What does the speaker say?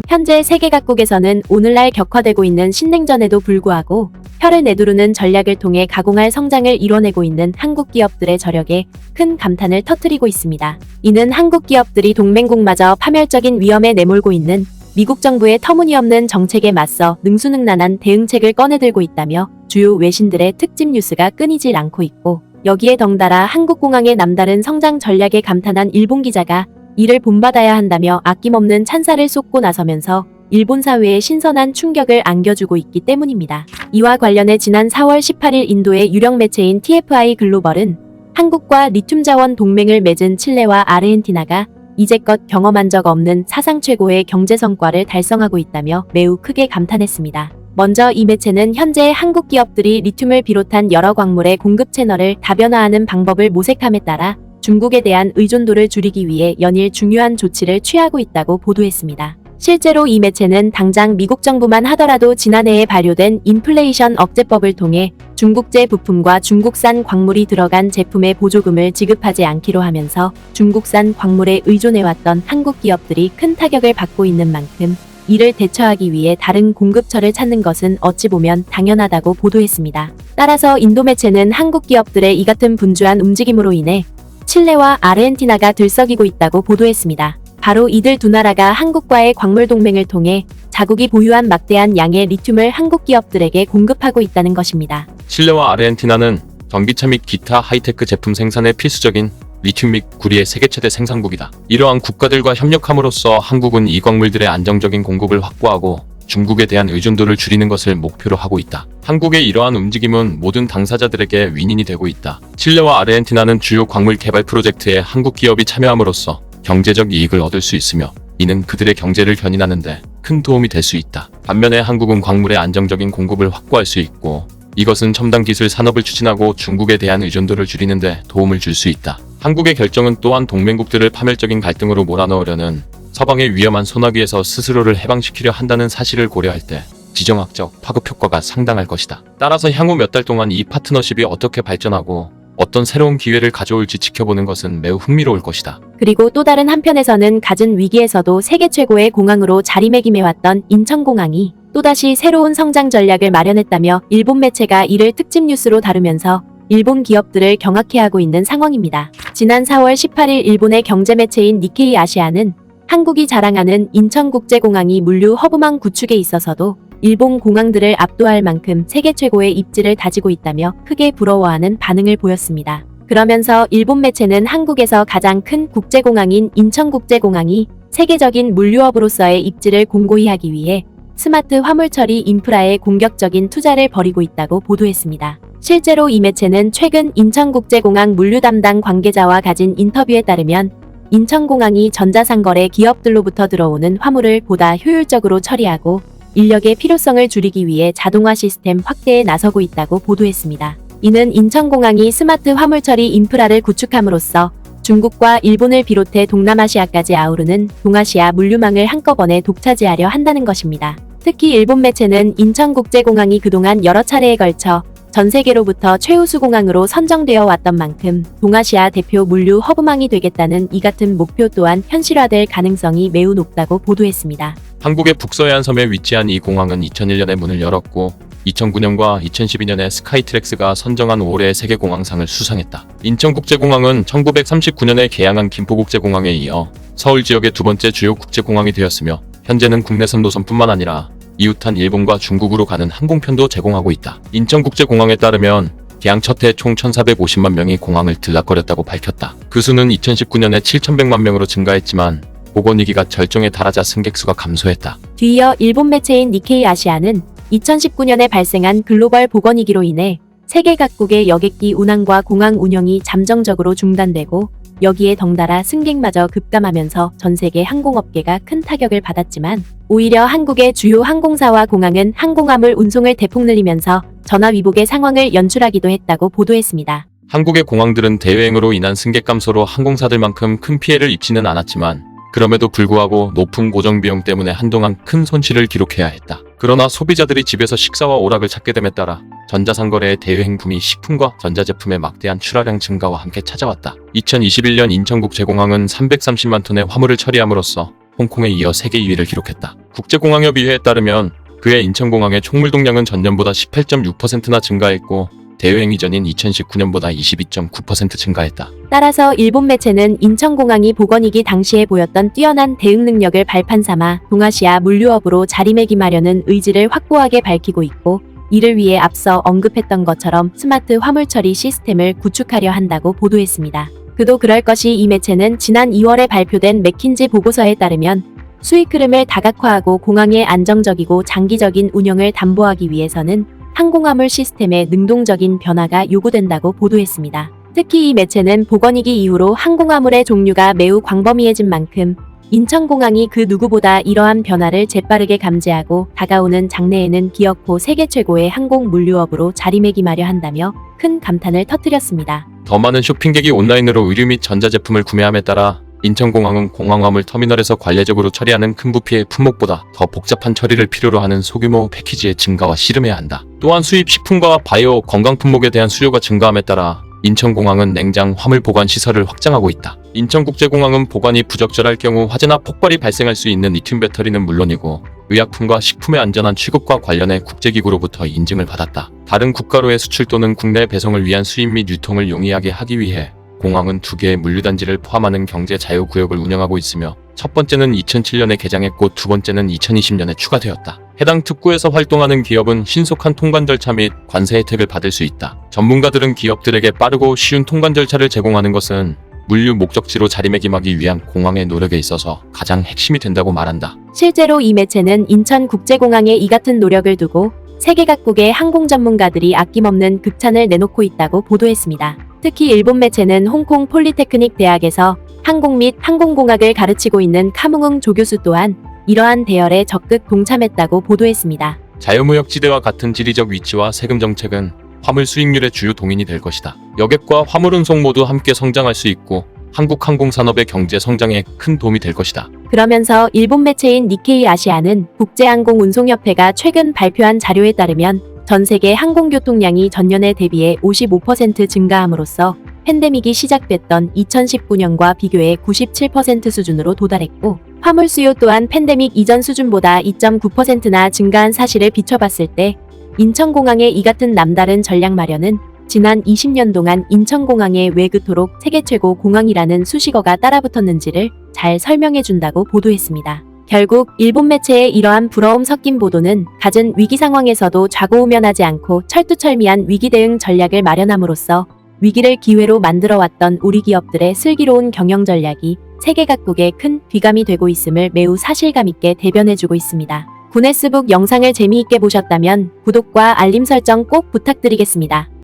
현재 세계 각국에서는 오늘날 격화되고 있는 신냉전에도 불구하고 혀를 내두르는 전략을 통해 가공할 성장을 이뤄내고 있는 한국 기업들의 저력에 큰 감탄을 터뜨리고 있습니다. 이는 한국 기업들이 동맹국마저 파멸적인 위험에 내몰고 있는 미국 정부의 터무니없는 정책에 맞서 능수능란한 대응책을 꺼내들고 있다며 주요 외신들의 특집 뉴스가 끊이질 않고 있고, 여기에 덩달아 한국공항의 남다른 성장 전략에 감탄한 일본 기자가 이를 본받아야 한다며 아낌없는 찬사를 쏟고 나서면서 일본 사회에 신선한 충격을 안겨주고 있기 때문입니다. 이와 관련해 지난 4월 18일 인도의 유력 매체인 TFI 글로벌은 한국과 리튬 자원 동맹을 맺은 칠레와 아르헨티나가 이제껏 경험한 적 없는 사상 최고의 경제 성과를 달성하고 있다며 매우 크게 감탄했습니다. 먼저 이 매체는 현재 한국 기업들이 리튬을 비롯한 여러 광물의 공급 채널을 다변화하는 방법을 모색함에 따라 중국에 대한 의존도를 줄이기 위해 연일 중요한 조치를 취하고 있다고 보도했습니다. 실제로 이 매체는 당장 미국 정부만 하더라도 지난해에 발효된 인플레이션 억제법을 통해 중국제 부품과 중국산 광물이 들어간 제품의 보조금을 지급하지 않기로 하면서 중국산 광물에 의존해왔던 한국 기업들이 큰 타격을 받고 있는 만큼 이를 대처하기 위해 다른 공급처를 찾는 것은 어찌 보면 당연하다고 보도했습니다. 따라서 인도 매체는 한국 기업들의 이 같은 분주한 움직임으로 인해 칠레와 아르헨티나가 들썩이고 있다고 보도했습니다. 바로 이들 두 나라가 한국과의 광물 동맹을 통해 자국이 보유한 막대한 양의 리튬을 한국 기업들에게 공급하고 있다는 것입니다. 칠레와 아르헨티나는 전기차 및 기타 하이테크 제품 생산에 필수적인 리튬 및 구리의 세계 최대 생산국이다. 이러한 국가들과 협력함으로써 한국은 이 광물들의 안정적인 공급을 확보하고 중국에 대한 의존도를 줄이는 것을 목표로 하고 있다. 한국의 이러한 움직임은 모든 당사자들에게 윈윈이 되고 있다. 칠레와 아르헨티나는 주요 광물 개발 프로젝트에 한국 기업이 참여함으로써 경제적 이익을 얻을 수 있으며 이는 그들의 경제를 견인하는 데 큰 도움이 될 수 있다. 반면에 한국은 광물의 안정적인 공급을 확보할 수 있고 이것은 첨단 기술 산업을 추진하고 중국에 대한 의존도를 줄이는 데 도움을 줄 수 있다. 한국의 결정은 또한 동맹국들을 파멸적인 갈등으로 몰아넣으려는 서방의 위험한 소나기에서 스스로를 해방시키려 한다는 사실을 고려할 때 지정학적 파급 효과가 상당할 것이다. 따라서 향후 몇 달 동안 이 파트너십이 어떻게 발전하고 어떤 새로운 기회를 가져올지 지켜보는 것은 매우 흥미로울 것이다. 그리고 또 다른 한편에서는 갖은 위기에서도 세계 최고의 공항으로 자리매김해왔던 인천공항이 또다시 새로운 성장 전략을 마련했다며 일본 매체가 이를 특집 뉴스로 다루면서 일본 기업들을 경악해하고 있는 상황입니다. 지난 4월 18일 일본의 경제 매체인 니케이 아시아는 한국이 자랑하는 인천국제공항이 물류 허브망 구축에 있어서도 일본 공항들을 압도할 만큼 세계 최고의 입지를 다지고 있다며 크게 부러워하는 반응을 보였습니다. 그러면서 일본 매체는 한국에서 가장 큰 국제공항인 인천국제공항이 세계적인 물류허브로서의 입지를 공고히 하기 위해 스마트 화물 처리 인프라에 공격적인 투자를 벌이고 있다고 보도했습니다. 실제로 이 매체는 최근 인천국제공항 물류 담당 관계자와 가진 인터뷰에 따르면 인천공항이 전자상거래 기업들로부터 들어오는 화물을 보다 효율적으로 처리하고 인력의 필요성을 줄이기 위해 자동화 시스템 확대에 나서고 있다고 보도했습니다. 이는 인천공항이 스마트 화물 처리 인프라를 구축함으로써 중국과 일본을 비롯해 동남아시아까지 아우르는 동아시아 물류망을 한꺼번에 독차지하려 한다는 것입니다. 특히 일본 매체는 인천국제공항이 그동안 여러 차례에 걸쳐 전 세계로부터 최우수 공항으로 선정되어 왔던 만큼 동아시아 대표 물류 허브망이 되겠다는 이 같은 목표 또한 현실화될 가능성이 매우 높다고 보도했습니다. 한국의 북서해안 섬에 위치한 이 공항은 2001년에 문을 열었고 2009년과 2012년에 스카이트랙스가 선정한 올해의 세계공항상을 수상했다. 인천국제공항은 1939년에 개항한 김포국제공항에 이어 서울 지역의 두 번째 주요 국제공항이 되었으며 현재는 국내선 노선뿐만 아니라 이웃한 일본과 중국으로 가는 항공편도 제공하고 있다. 인천국제공항에 따르면 개항 첫 해 총 1,450만 명이 공항을 들락거렸다고 밝혔다. 그 수는 2019년에 7,100만 명으로 증가했지만 보건위기가 절정에 달하자 승객수가 감소했다. 뒤이어 일본 매체인 니케이 아시아는 2019년에 발생한 글로벌 보건위기로 인해 세계 각국의 여객기 운항과 공항 운영이 잠정적으로 중단되고 여기에 덩달아 승객마저 급감하면서 전 세계 항공업계가 큰 타격을 받았지만 오히려 한국의 주요 항공사와 공항은 항공화물 운송을 대폭 늘리면서 전화위복의 상황을 연출하기도 했다고 보도했습니다. 한국의 공항들은 대여행으로 인한 승객 감소로 항공사들만큼 큰 피해를 입지는 않았지만 그럼에도 불구하고 높은 고정비용 때문에 한동안 큰 손실을 기록해야 했다. 그러나 소비자들이 집에서 식사와 오락을 찾게 됨에 따라 전자상거래의 대여행 붐이 식품과 전자제품의 막대한 출하량 증가와 함께 찾아왔다. 2021년 인천국제공항은 330만 톤의 화물을 처리함으로써 홍콩에 이어 세계 2위를 기록했다. 국제공항협의회에 따르면 그해 인천공항의 총물동량은 전년보다 18.6%나 증가했고 대유행 이전인 2019년보다 22.9% 증가했다. 따라서 일본 매체는 인천공항이 복원이기 당시에 보였던 뛰어난 대응 능력을 발판 삼아 동아시아 물류업으로 자리매김하려는 의지를 확고하게 밝히고 있고, 이를 위해 앞서 언급했던 것처럼 스마트 화물 처리 시스템을 구축하려 한다고 보도했습니다. 그도 그럴 것이 이 매체는 지난 2월에 발표된 맥킨지 보고서에 따르면 수익 흐름을 다각화하고 공항의 안정적이고 장기적인 운영을 담보하기 위해서는 항공화물 시스템의 능동적인 변화가 요구된다고 보도했습니다. 특히 이 매체는 복원이기 이후로 항공화물의 종류가 매우 광범위해진 만큼 인천공항이 그 누구보다 이러한 변화를 재빠르게 감지하고 다가오는 장래에는 기어코 세계 최고의 항공 물류업으로 자리매김하려 한다며 큰 감탄을 터뜨렸습니다. 더 많은 쇼핑객이 온라인으로 의류 및 전자제품을 구매함에 따라 인천공항은 공항화물 터미널에서 관례적으로 처리하는 큰 부피의 품목보다 더 복잡한 처리를 필요로 하는 소규모 패키지의 증가와 씨름해야 한다. 또한 수입 식품과 바이오 건강 품목에 대한 수요가 증가함에 따라 인천공항은 냉장 화물 보관 시설을 확장하고 있다. 인천국제공항은 보관이 부적절할 경우 화재나 폭발이 발생할 수 있는 리튬 배터리는 물론이고 의약품과 식품의 안전한 취급과 관련해 국제기구로부터 인증을 받았다. 다른 국가로의 수출 또는 국내 배송을 위한 수입 및 유통을 용이하게 하기 위해 공항은 2개의 물류단지를 포함하는 경제 자유구역을 운영하고 있으며 첫 번째는 2007년에 개장했고 두 번째는 2020년에 추가되었다. 해당 특구에서 활동하는 기업은 신속한 통관 절차 및 관세 혜택을 받을 수 있다. 전문가들은 기업들에게 빠르고 쉬운 통관 절차를 제공하는 것은 물류 목적지로 자리매김하기 위한 공항의 노력에 있어서 가장 핵심이 된다고 말한다. 실제로 이 매체는 인천국제공항에 이 같은 노력을 두고 세계 각국의 항공 전문가들이 아낌없는 극찬을 내놓고 있다고 보도했습니다. 특히 일본 매체는 홍콩 폴리테크닉 대학에서 항공 및 항공공학을 가르치고 있는 카뭉응 조교수 또한 이러한 대열에 적극 동참했다고 보도했습니다. 자유무역지대와 같은 지리적 위치와 세금 정책은 화물 수익률의 주요 동인이 될 것이다. 여객과 화물 운송 모두 함께 성장할 수 있고 한국 항공산업의 경제 성장에 큰 도움이 될 것이다. 그러면서 일본 매체인 니케이 아시아는 국제항공운송협회가 최근 발표한 자료에 따르면 전 세계 항공교통량이 전년에 대비해 55% 증가함으로써 팬데믹이 시작됐던 2019년과 비교해 97% 수준으로 도달했고, 화물 수요 또한 팬데믹 이전 수준보다 2.9%나 증가한 사실을 비춰봤을 때 인천공항의 이 같은 남다른 전략 마련은 지난 20년 동안 인천공항에 왜 그토록 세계 최고 공항이라는 수식어가 따라붙었는지를 잘 설명해준다고 보도했습니다. 결국 일본 매체의 이러한 부러움 섞인 보도는 갖은 위기 상황에서도 좌고우면하지 않고 철두철미한 위기 대응 전략을 마련함으로써 위기를 기회로 만들어왔던 우리 기업들의 슬기로운 경영 전략이 세계 각국에 큰 귀감이 되고 있음을 매우 사실감 있게 대변해주고 있습니다. 구네스북 영상을 재미있게 보셨다면 구독과 알림 설정 꼭 부탁드리겠습니다.